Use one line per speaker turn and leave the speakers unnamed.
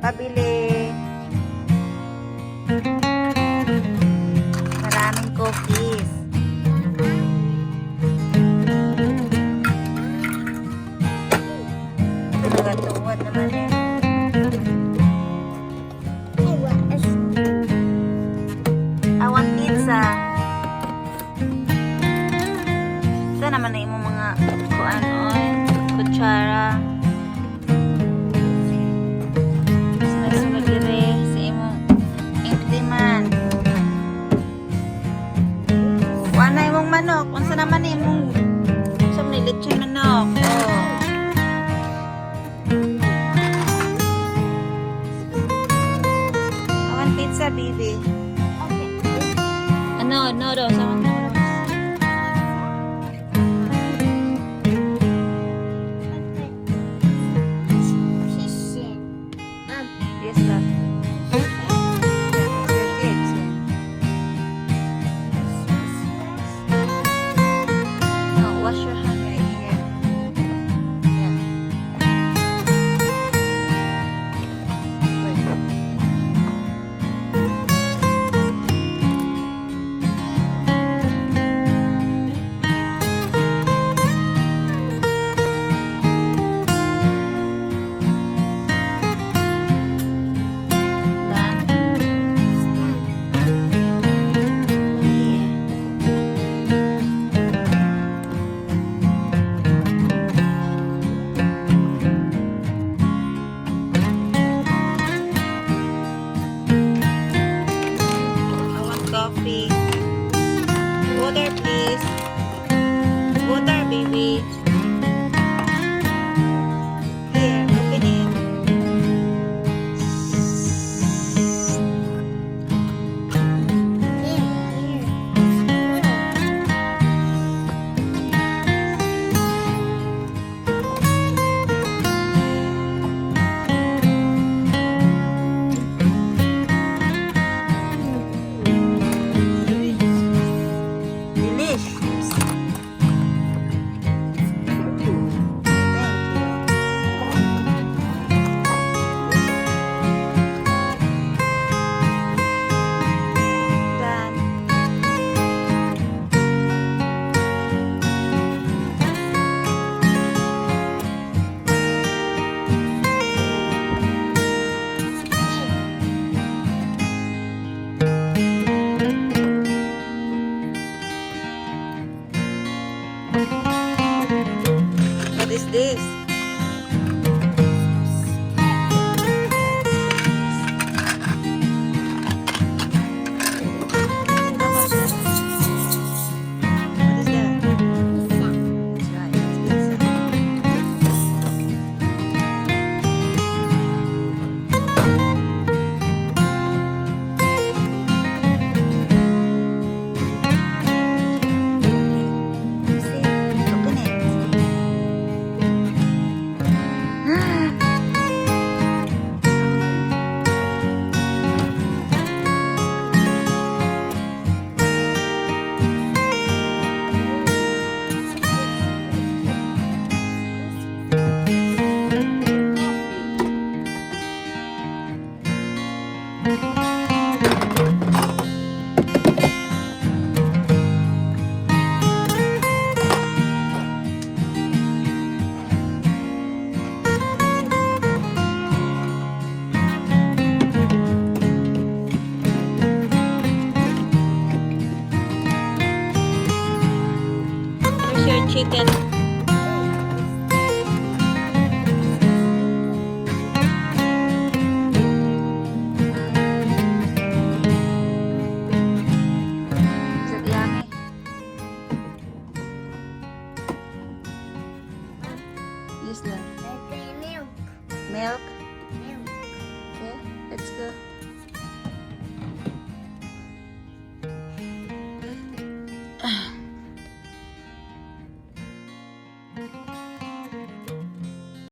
pabili. Maraming cookies. Tuwad naman eh. I want pizza. Ito naman na imong mga kuan oy, kutsara. Sinasulod dire sa imong intiman. Wala imong manok. Unsa naman imong sa lechon manok? Oh. I want pizza, baby. No, noodles. I want noodles. Yes, love. Your kids. No, wash your hand right here. Yeah. Wait. Coffee. Water, please. Water, baby. Here, open it. What is this? What is that? That's right, it's pizza. Open it. Here's your chicken. Is it yummy? Yes, love. Milk? Okay, let's go.